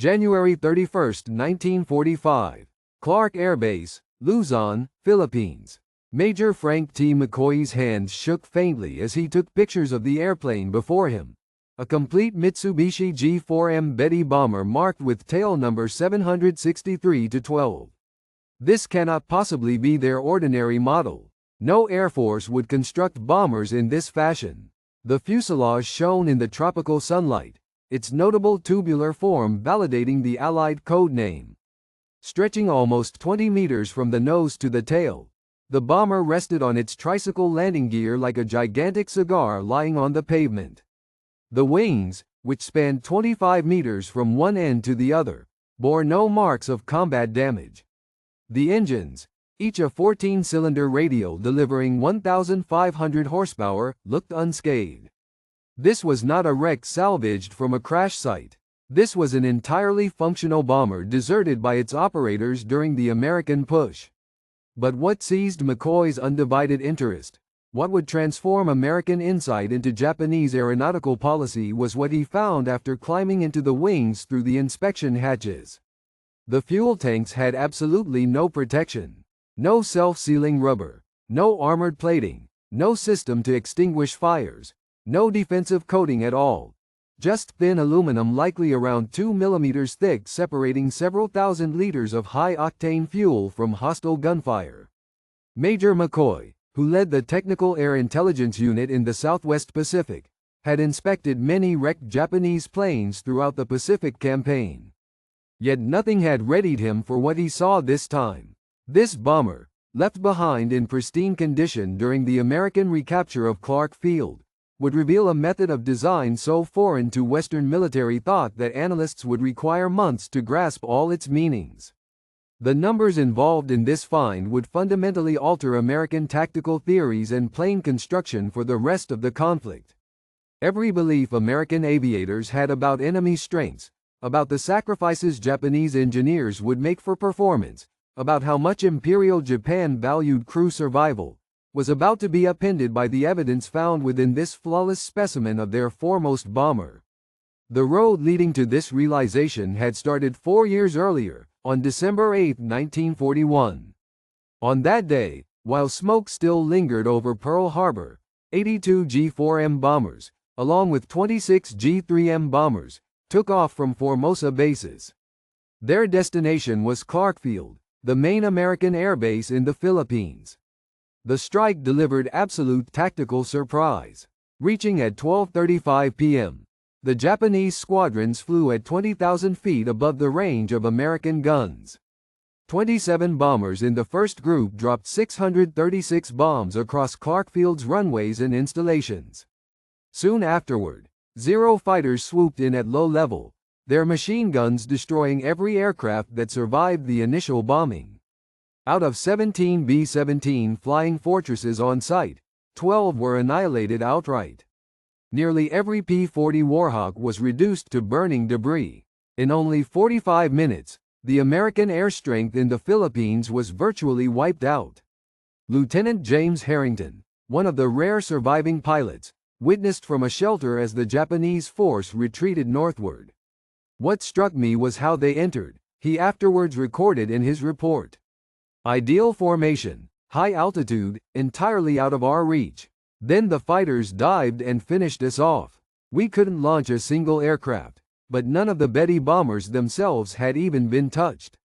January 31, 1945. Clark Air Base, Luzon, Philippines. Major Frank T. McCoy's hands shook faintly as he took pictures of the airplane before him. A complete Mitsubishi G4M Betty bomber marked with tail number 763-12. This cannot possibly be their ordinary model. No Air Force would construct bombers in this fashion. The fuselage shone in the tropical sunlight, its notable tubular form validating the Allied code name. Stretching almost 20 meters from the nose to the tail, the bomber rested on its tricycle landing gear like a gigantic cigar lying on the pavement. The wings, which spanned 25 meters from one end to the other, bore no marks of combat damage. The engines, each a 14-cylinder radial delivering 1,500 horsepower, looked unscathed. This was not a wreck salvaged from a crash site. This was an entirely functional bomber deserted by its operators during the American push. But what seized McCoy's undivided interest, what would transform American insight into Japanese aeronautical policy, was what he found after climbing into the wings through the inspection hatches. The fuel tanks had absolutely no protection. No self-sealing rubber, no armored plating, no system to extinguish fires, no defensive coating at all. Just thin aluminum likely around 2 millimeters thick separating several thousand liters of high-octane fuel from hostile gunfire. Major McCoy, who led the Technical Air Intelligence Unit in the Southwest Pacific, had inspected many wrecked Japanese planes throughout the Pacific campaign. Yet nothing had readied him for what he saw this time. This bomber, left behind in pristine condition during the American recapture of Clark Field, would reveal a method of design so foreign to Western military thought that analysts would require months to grasp all its meanings. The numbers involved in this find would fundamentally alter American tactical theories and plane construction for the rest of the conflict. Every belief American aviators had about enemy strengths, about the sacrifices Japanese engineers would make for performance, about how much Imperial Japan valued crew survival, was about to be upended by the evidence found within this flawless specimen of their foremost bomber. The road leading to this realization had started 4 years earlier, on December 8, 1941. On that day, while smoke still lingered over Pearl Harbor, 82 G4M bombers, along with 26 G3M bombers, took off from Formosa bases. Their destination was Clarkfield, the main American air base in the Philippines. The strike delivered absolute tactical surprise. Reaching at 12:35 p.m., the Japanese squadrons flew at 20,000 feet above the range of American guns. 27 bombers in the first group dropped 636 bombs across Clarkfield's runways and installations. Soon afterward, 0 fighters swooped in at low level, their machine guns destroying every aircraft that survived the initial bombing. Out of 17 B-17 flying fortresses on site, 12 were annihilated outright. Nearly every P-40 Warhawk was reduced to burning debris. In only 45 minutes, the American air strength in the Philippines was virtually wiped out. Lieutenant James Harrington, one of the rare surviving pilots, witnessed from a shelter as the Japanese force retreated northward. "What struck me was how they entered," he afterwards recorded in his report. "Ideal formation, high altitude, entirely out of our reach. Then the fighters dived and finished us off. We couldn't launch a single aircraft, but none of the Betty bombers themselves had even been touched.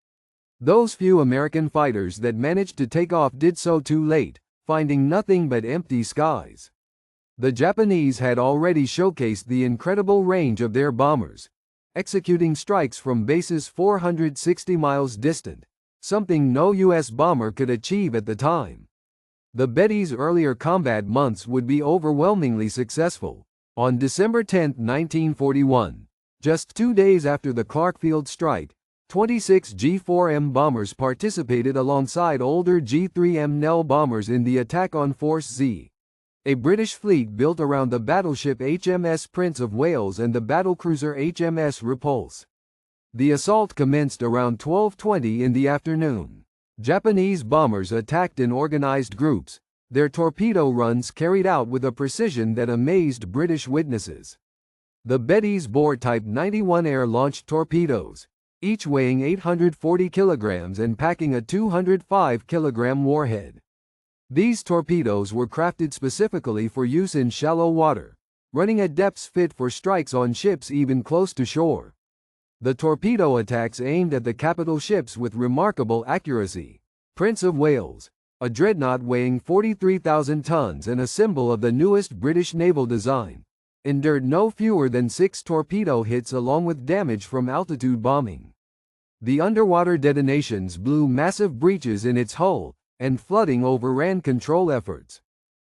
Those few American fighters that managed to take off did so too late, finding nothing but empty skies. The Japanese had already showcased the incredible range of their bombers, executing strikes from bases 460 miles distant, something no U.S. bomber could achieve at the time. The Betty's earlier combat months would be overwhelmingly successful. On December 10, 1941, just 2 days after the Clarkfield strike, 26 G4M bombers participated alongside older G3M Nell bombers in the attack on Force Z, a British fleet built around the battleship HMS Prince of Wales and the battlecruiser HMS Repulse. The assault commenced around 12:20 in the afternoon. Japanese bombers attacked in organized groups, their torpedo runs carried out with a precision that amazed British witnesses. The Bettys bore Type 91 air-launched torpedoes, each weighing 840 kilograms and packing a 205-kilogram warhead. These torpedoes were crafted specifically for use in shallow water, running at depths fit for strikes on ships even close to shore. The torpedo attacks aimed at the capital ships with remarkable accuracy. Prince of Wales, a dreadnought weighing 43,000 tons and a symbol of the newest British naval design, endured no fewer than 6 torpedo hits along with damage from altitude bombing. The underwater detonations blew massive breaches in its hull, and flooding overran control efforts.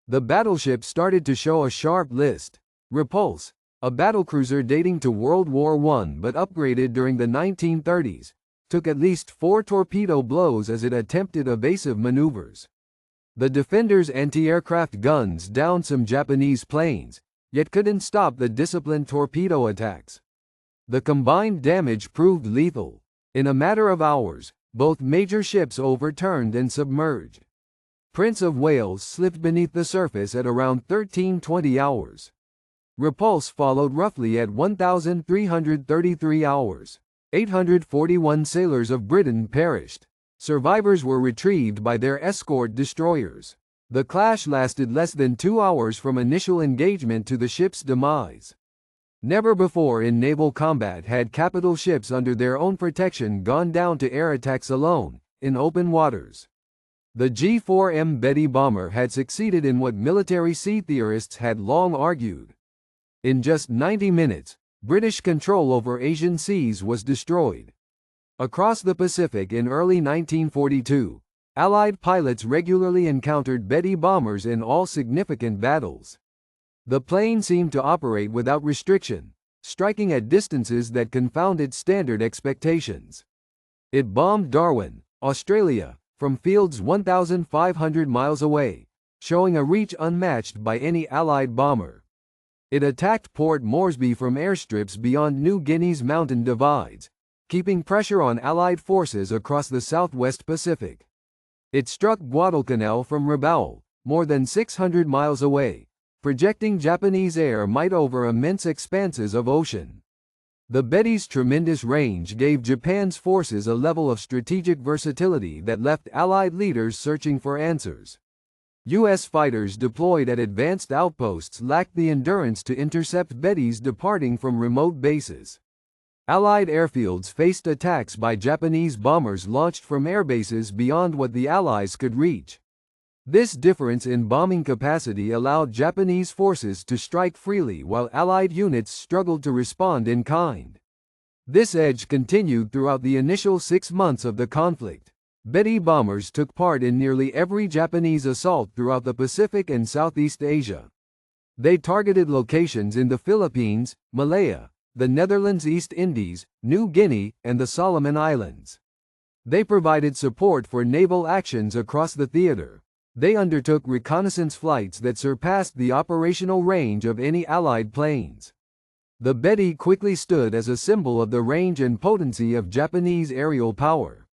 The battleship started to show a sharp list. Repulse, a battlecruiser dating to World War I but upgraded during the 1930s, took at least 4 torpedo blows as it attempted evasive maneuvers. The Defender's anti-aircraft guns downed some Japanese planes, yet couldn't stop the disciplined torpedo attacks. The combined damage proved lethal. In a matter of hours, both major ships overturned and submerged. Prince of Wales slipped beneath the surface at around 1320 hours. Repulse followed roughly at 1,333 hours. 841 sailors of Britain perished. Survivors were retrieved by their escort destroyers. The clash lasted less than 2 hours from initial engagement to the ship's demise. Never before in naval combat had capital ships under their own protection gone down to air attacks alone, in open waters. The G4M Betty bomber had succeeded in what military sea theorists had long argued. In just 90 minutes, British control over Asian seas was destroyed. Across the Pacific in early 1942, Allied pilots regularly encountered Betty bombers in all significant battles. The plane seemed to operate without restriction, striking at distances that confounded standard expectations. It bombed Darwin, Australia, from fields 1,500 miles away, showing a reach unmatched by any Allied bomber. It attacked Port Moresby from airstrips beyond New Guinea's mountain divides, keeping pressure on Allied forces across the southwest Pacific. It struck Guadalcanal from Rabaul, more than 600 miles away, projecting Japanese air might over immense expanses of ocean. The Betty's tremendous range gave Japan's forces a level of strategic versatility that left Allied leaders searching for answers. U.S. fighters deployed at advanced outposts lacked the endurance to intercept Bettys departing from remote bases. Allied airfields faced attacks by Japanese bombers launched from airbases beyond what the Allies could reach. This difference in bombing capacity allowed Japanese forces to strike freely while Allied units struggled to respond in kind. This edge continued throughout the initial 6 months of the conflict. Betty bombers took part in nearly every Japanese assault throughout the Pacific and Southeast Asia. They targeted locations in the Philippines, Malaya, the Netherlands, East Indies, New Guinea, and the Solomon Islands. They provided support for naval actions across the theater. They undertook reconnaissance flights that surpassed the operational range of any Allied planes. The Betty quickly stood as a symbol of the range and potency of Japanese aerial power.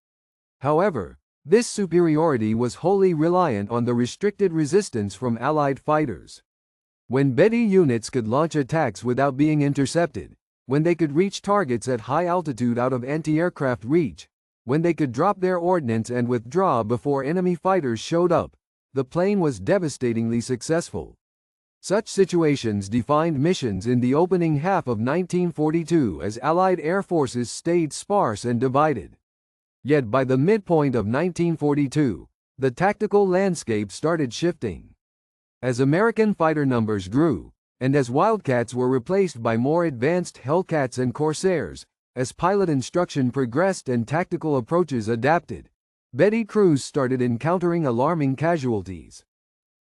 However, this superiority was wholly reliant on the restricted resistance from Allied fighters. When Betty units could launch attacks without being intercepted, when they could reach targets at high altitude out of anti-aircraft reach, when they could drop their ordnance and withdraw before enemy fighters showed up, the plane was devastatingly successful. Such situations defined missions in the opening half of 1942 as Allied air forces stayed sparse and divided. Yet by the midpoint of 1942, the tactical landscape started shifting. As American fighter numbers grew, and as Wildcats were replaced by more advanced Hellcats and Corsairs, as pilot instruction progressed and tactical approaches adapted, Betty crews started encountering alarming casualties.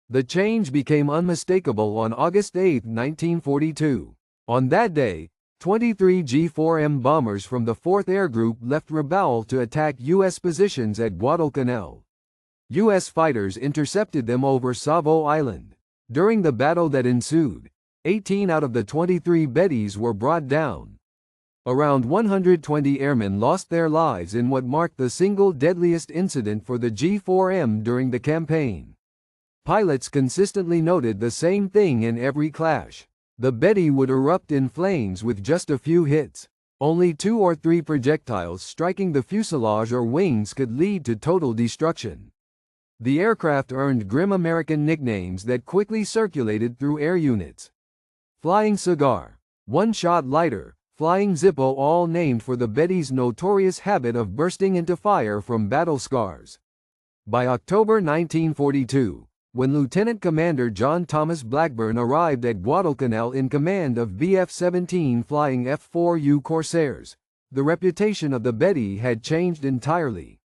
The change became unmistakable on August 8, 1942. On that day, 23 G4M bombers from the 4th Air Group left Rabaul to attack U.S. positions at Guadalcanal. U.S. fighters intercepted them over Savo Island. During the battle that ensued, 18 out of the 23 Bettys were brought down. Around 120 airmen lost their lives in what marked the single deadliest incident for the G4M during the campaign. Pilots consistently noted the same thing in every clash. The Betty would erupt in flames with just a few hits. Only 2 or 3 projectiles striking the fuselage or wings could lead to total destruction. The aircraft earned grim American nicknames that quickly circulated through air units. Flying Cigar, One-Shot Lighter, Flying Zippo, all named for the Betty's notorious habit of bursting into fire from battle scars. By October 1942, when Lieutenant Commander John Thomas Blackburn arrived at Guadalcanal in command of BF-17 Flying F-4U Corsairs, the reputation of the Betty had changed entirely.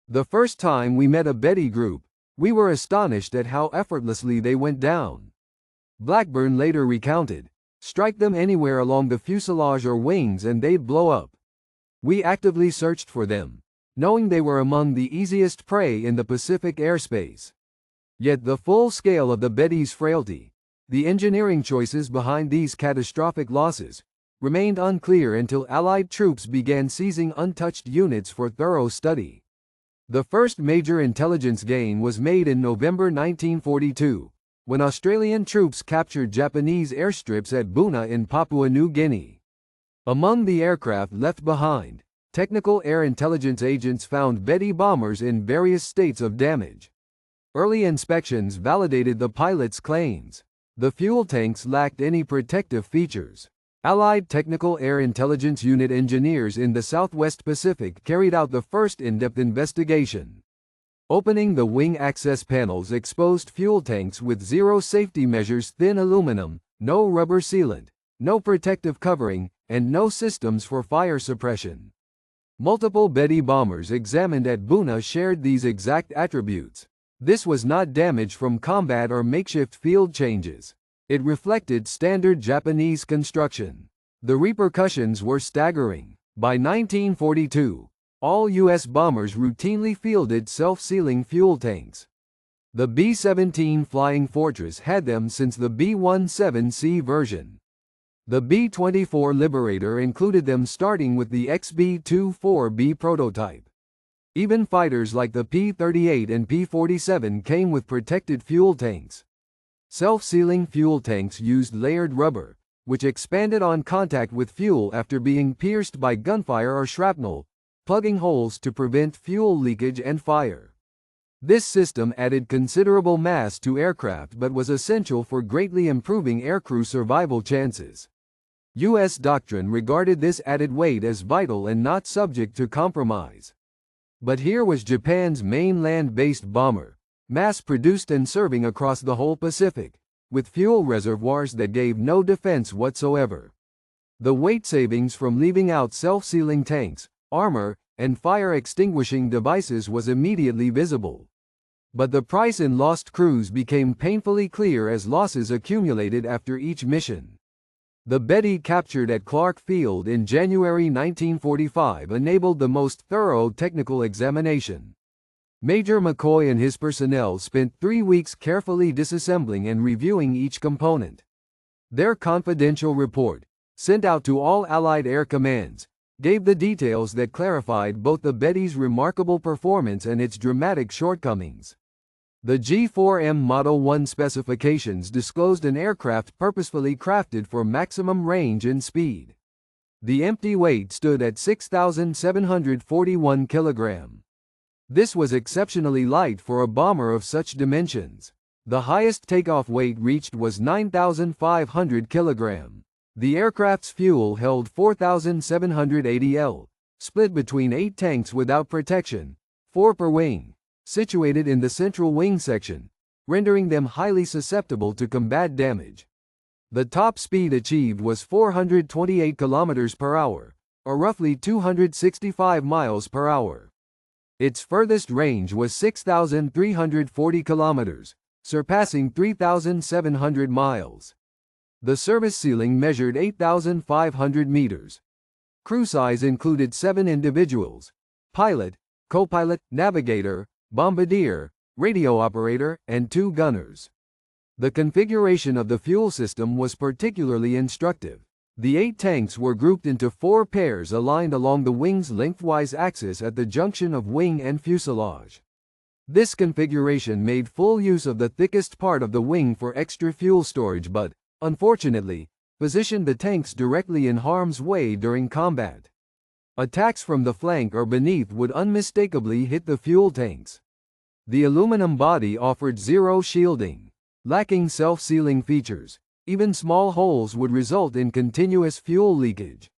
The first time we met a Betty group, we were astonished at how effortlessly they went down. Blackburn later recounted, "Strike them anywhere along the fuselage or wings and they'd blow up. We actively searched for them, knowing they were among the easiest prey in the Pacific airspace." Yet the full scale of the Betty's frailty, the engineering choices behind these catastrophic losses, remained unclear until Allied troops began seizing untouched units for thorough study. The first major intelligence gain was made in November 1942, when Australian troops captured Japanese airstrips at Buna in Papua New Guinea. Among the aircraft left behind, technical air intelligence agents found Betty bombers in various states of damage. Early inspections validated the pilots' claims. The fuel tanks lacked any protective features. Allied Technical Air Intelligence Unit engineers in the Southwest Pacific carried out the first in-depth investigation. Opening the wing access panels exposed fuel tanks with zero safety measures: thin aluminum, no rubber sealant, no protective covering, and no systems for fire suppression. Multiple Betty bombers examined at Buna shared these exact attributes. This was not damage from combat or makeshift field changes. It reflected standard Japanese construction. The repercussions were staggering. By 1942, all U.S. bombers routinely fielded self-sealing fuel tanks. The B-17 Flying Fortress had them since the B-17C version. The B-24 Liberator included them starting with the XB-24B prototype. Even fighters like the P-38 and P-47 came with protected fuel tanks. Self-sealing fuel tanks used layered rubber, which expanded on contact with fuel after being pierced by gunfire or shrapnel, plugging holes to prevent fuel leakage and fire. This system added considerable mass to aircraft but was essential for greatly improving aircrew survival chances. U.S. doctrine regarded this added weight as vital and not subject to compromise. But here was Japan's main land-based bomber, mass-produced and serving across the whole Pacific, with fuel reservoirs that gave no defense whatsoever. The weight savings from leaving out self-sealing tanks, armor, and fire-extinguishing devices was immediately visible. But the price in lost crews became painfully clear as losses accumulated after each mission. The Betty captured at Clark Field in January 1945 enabled the most thorough technical examination. Major McCoy and his personnel spent 3 weeks carefully disassembling and reviewing each component. Their confidential report, sent out to all Allied air commands, gave the details that clarified both the Betty's remarkable performance and its dramatic shortcomings. The G4M Model 1 specifications disclosed an aircraft purposefully crafted for maximum range and speed. The empty weight stood at 6,741 kilograms. This was exceptionally light for a bomber of such dimensions. The highest takeoff weight reached was 9,500 kilograms. The aircraft's fuel held 4,780 L, split between 8 tanks without protection, 4 per wing, situated in the central wing section, rendering them highly susceptible to combat damage. The top speed achieved was 428 km per hour, or roughly 265 miles per hour. Its furthest range was 6,340 km, surpassing 3,700 miles. The service ceiling measured 8,500 meters. Crew size included 7 individuals: pilot, co-pilot, navigator, bombardier, radio operator, and 2 gunners. The configuration of the fuel system was particularly instructive. The 8 tanks were grouped into 4 pairs aligned along the wing's lengthwise axis at the junction of wing and fuselage. This configuration made full use of the thickest part of the wing for extra fuel storage but, unfortunately, positioned the tanks directly in harm's way during combat. Attacks from the flank or beneath would unmistakably hit the fuel tanks. The aluminum body offered zero shielding. Lacking self-sealing features, even small holes would result in continuous fuel leakage.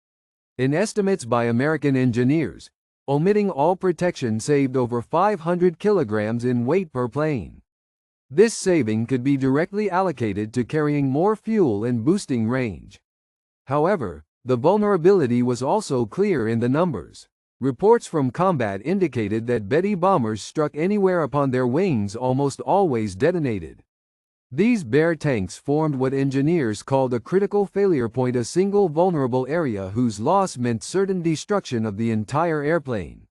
In estimates by American engineers, omitting all protection saved over 500 kilograms in weight per plane. This saving could be directly allocated to carrying more fuel and boosting range. However, the vulnerability was also clear in the numbers. Reports from combat indicated that Betty bombers struck anywhere upon their wings almost always detonated. These bare tanks formed what engineers called a critical failure point, a single vulnerable area whose loss meant certain destruction of the entire airplane.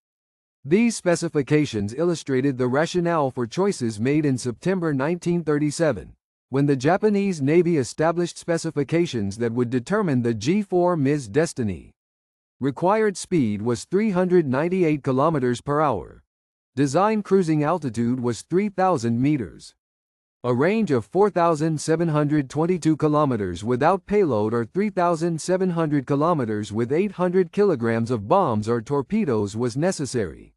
These specifications illustrated the rationale for choices made in September 1937, when the Japanese Navy established specifications that would determine the G4M's destiny. Required speed was 398 km per hour. Design cruising altitude was 3,000 meters. A range of 4,722 kilometers without payload or 3,700 kilometers with 800 kilograms of bombs or torpedoes was necessary.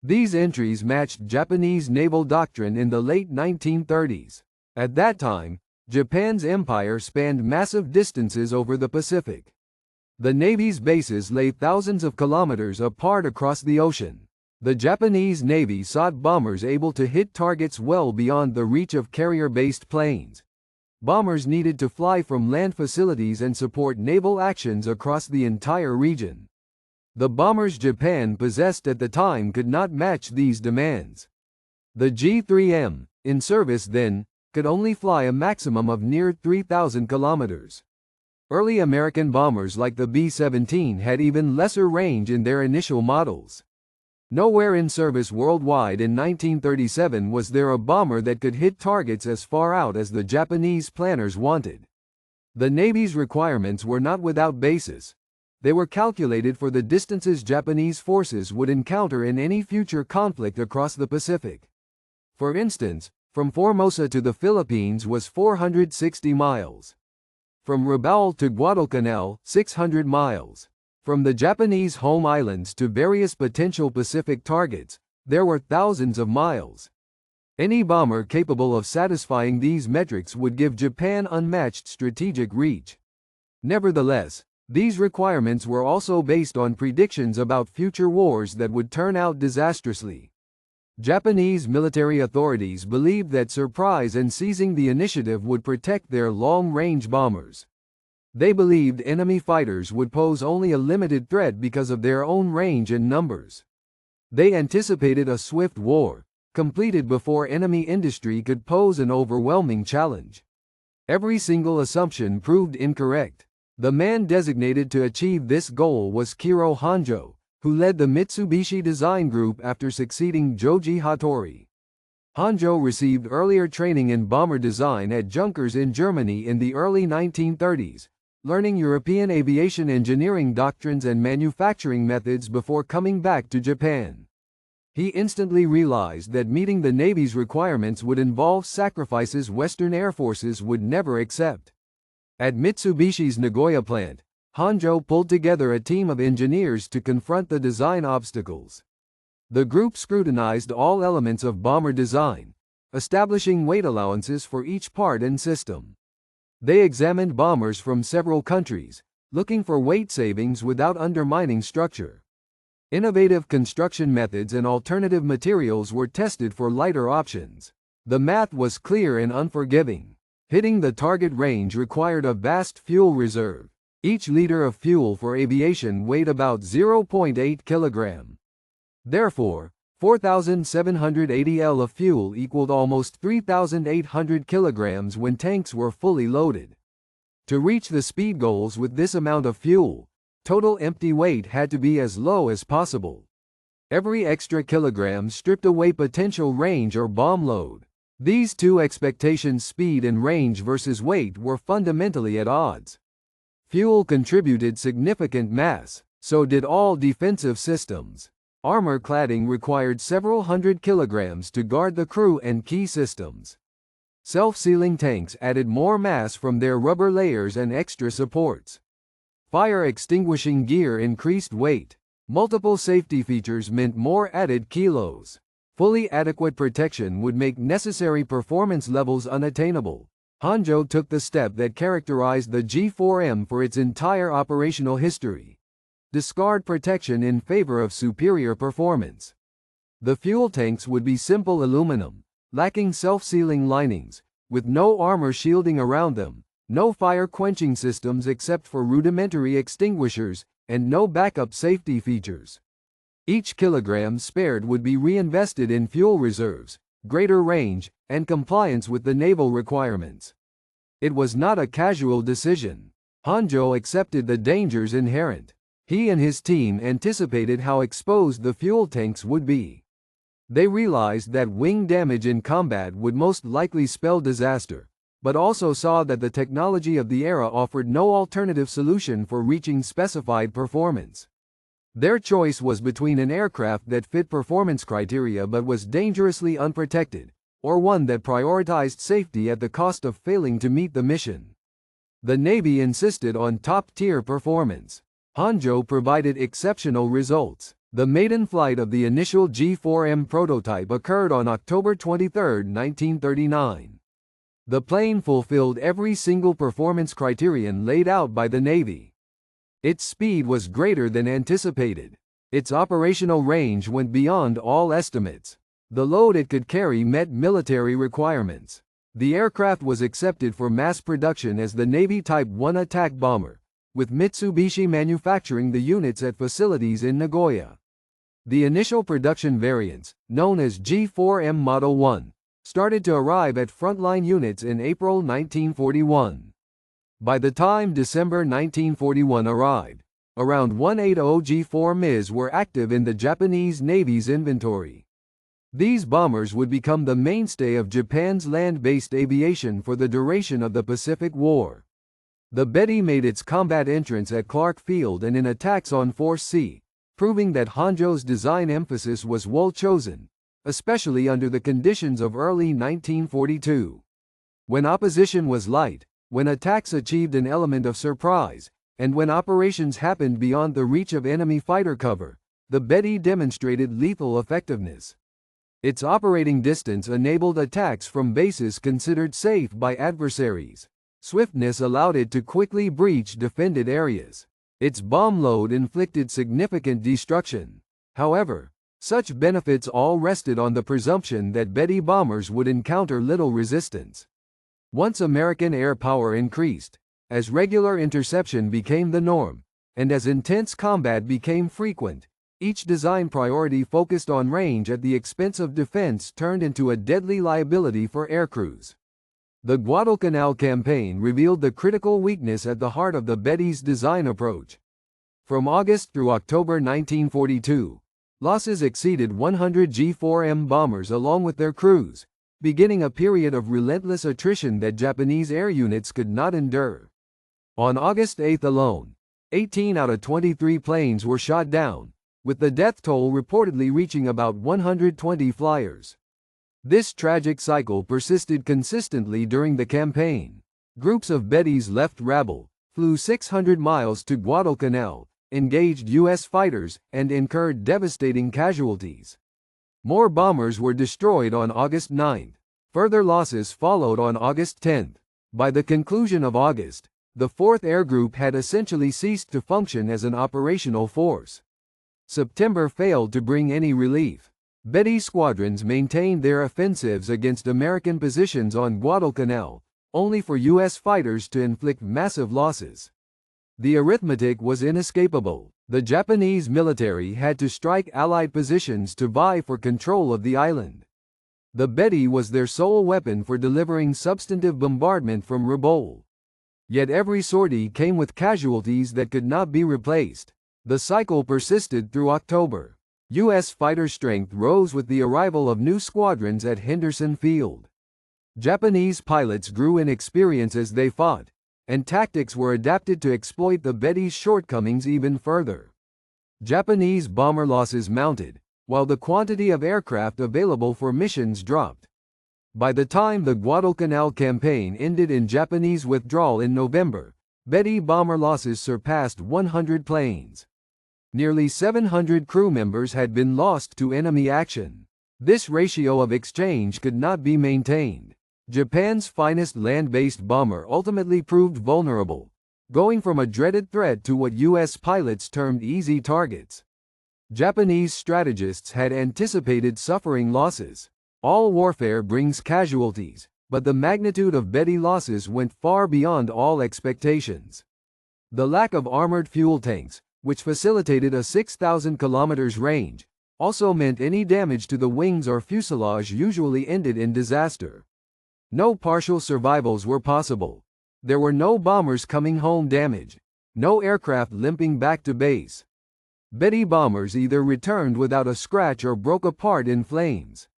These entries matched Japanese naval doctrine in the late 1930s. At that time, Japan's empire spanned massive distances over the Pacific. The Navy's bases lay thousands of kilometers apart across the ocean. The Japanese Navy sought bombers able to hit targets well beyond the reach of carrier-based planes. Bombers needed to fly from land facilities and support naval actions across the entire region. The bombers Japan possessed at the time could not match these demands. The G4M, in service then, could only fly a maximum of near 3,000 kilometers. Early American bombers like the B-17 had even lesser range in their initial models. Nowhere in service worldwide in 1937 was there a bomber that could hit targets as far out as the Japanese planners wanted. The Navy's requirements were not without basis. They were calculated for the distances Japanese forces would encounter in any future conflict across the Pacific. For instance, from Formosa to the Philippines was 460 miles. From Rabaul to Guadalcanal, 600 miles. From the Japanese home islands to various potential Pacific targets, there were thousands of miles. Any bomber capable of satisfying these metrics would give Japan unmatched strategic reach. Nevertheless, these requirements were also based on predictions about future wars that would turn out disastrously. Japanese military authorities believed that surprise and seizing the initiative would protect their long-range bombers. They believed enemy fighters would pose only a limited threat because of their own range and numbers. They anticipated a swift war, completed before enemy industry could pose an overwhelming challenge. Every single assumption proved incorrect. The man designated to achieve this goal was Kiro Honjo, who led the Mitsubishi design group after succeeding Joji Hattori. Honjo received earlier training in bomber design at Junkers in Germany in the early 1930s, learning European aviation engineering doctrines and manufacturing methods before coming back to Japan. He instantly realized that meeting the Navy's requirements would involve sacrifices Western air forces would never accept. At Mitsubishi's Nagoya plant, Honjo pulled together a team of engineers to confront the design obstacles. The group scrutinized all elements of bomber design, establishing weight allowances for each part and system. They examined bombers from several countries, looking for weight savings without undermining structure. Innovative construction methods and alternative materials were tested for lighter options. The math was clear and unforgiving. Hitting the target range required a vast fuel reserve. Each liter of fuel for aviation weighed about 0.8 kg. Therefore, 4,780 L of fuel equaled almost 3,800 kilograms when tanks were fully loaded. To reach the speed goals with this amount of fuel, total empty weight had to be as low as possible. Every extra kilogram stripped away potential range or bomb load. These two expectations, speed and range versus weight, were fundamentally at odds. Fuel contributed significant mass, so did all defensive systems. Armor cladding required several hundred kilograms to guard the crew and key systems. Self-sealing tanks added more mass from their rubber layers and extra supports. Fire extinguishing gear increased weight. Multiple safety features meant more added kilos. Fully adequate protection would make necessary performance levels unattainable. Honjo took the step that characterized the G4M for its entire operational history. Discard protection in favor of superior performance. The fuel tanks would be simple aluminum, lacking self-sealing linings, with no armor shielding around them, no fire-quenching systems except for rudimentary extinguishers, and no backup safety features. Each kilogram spared would be reinvested in fuel reserves, greater range, and compliance with the naval requirements. It was not a casual decision. Honjo accepted the dangers inherent. He and his team anticipated how exposed the fuel tanks would be. They realized that wing damage in combat would most likely spell disaster, but also saw that the technology of the era offered no alternative solution for reaching specified performance. Their choice was between an aircraft that fit performance criteria but was dangerously unprotected, or one that prioritized safety at the cost of failing to meet the mission. The Navy insisted on top-tier performance. Honjo provided exceptional results. The maiden flight of the initial G4M prototype occurred on October 23, 1939. The plane fulfilled every single performance criterion laid out by the Navy. Its speed was greater than anticipated. Its operational range went beyond all estimates. The load it could carry met military requirements. The aircraft was accepted for mass production as the Navy Type 1 attack bomber, with Mitsubishi manufacturing the units at facilities in Nagoya. The initial production variants, known as G4M Model 1, started to arrive at frontline units in April 1941. By the time December 1941 arrived, around 180 G4Ms were active in the Japanese Navy's inventory. These bombers would become the mainstay of Japan's land-based aviation for the duration of the Pacific War. The Betty made its combat entrance at Clark Field and in attacks on Force C, proving that Honjo's design emphasis was well chosen, especially under the conditions of early 1942. When opposition was light, when attacks achieved an element of surprise, and when operations happened beyond the reach of enemy fighter cover, the Betty demonstrated lethal effectiveness. Its operating distance enabled attacks from bases considered safe by adversaries. Swiftness allowed it to quickly breach defended areas. Its bomb load inflicted significant destruction. However, such benefits all rested on the presumption that Betty bombers would encounter little resistance. Once American air power increased, as regular interception became the norm, and as intense combat became frequent, each design priority focused on range at the expense of defense turned into a deadly liability for aircrews. The Guadalcanal campaign revealed the critical weakness at the heart of the Betty's design approach. From August through October 1942, losses exceeded 100 G4M bombers along with their crews, beginning a period of relentless attrition that Japanese air units could not endure. On August 8 alone, 18 out of 23 planes were shot down, with the death toll reportedly reaching about 120 flyers. This tragic cycle persisted consistently during the campaign. Groups of Bettys left Rabble, flew 600 miles to Guadalcanal, engaged U.S. fighters, and incurred devastating casualties. More bombers were destroyed on August 9. Further losses followed on August 10. By the conclusion of August, the 4th Air Group had essentially ceased to function as an operational force. September failed to bring any relief. Betty squadrons maintained their offensives against American positions on Guadalcanal, only for U.S. fighters to inflict massive losses. The arithmetic was inescapable. The Japanese military had to strike Allied positions to vie for control of the island. The Betty was their sole weapon for delivering substantive bombardment from Repulse. Yet every sortie came with casualties that could not be replaced. The cycle persisted through October. U.S. fighter strength rose with the arrival of new squadrons at Henderson Field. Japanese pilots grew in experience as they fought, and tactics were adapted to exploit the Betty's shortcomings even further. Japanese bomber losses mounted, while the quantity of aircraft available for missions dropped. By the time the Guadalcanal campaign ended in Japanese withdrawal in November, Betty bomber losses surpassed 100 planes. Nearly 700 crew members had been lost to enemy action. This ratio of exchange could not be maintained. Japan's finest land-based bomber ultimately proved vulnerable, going from a dreaded threat to what U.S. pilots termed easy targets. Japanese strategists had anticipated suffering losses. All warfare brings casualties, but the magnitude of Betty losses went far beyond all expectations. The lack of armored fuel tanks, which facilitated a 6,000 kilometers range, also meant any damage to the wings or fuselage usually ended in disaster. No partial survivals were possible. There were no bombers coming home damaged, no aircraft limping back to base. Betty bombers either returned without a scratch or broke apart in flames.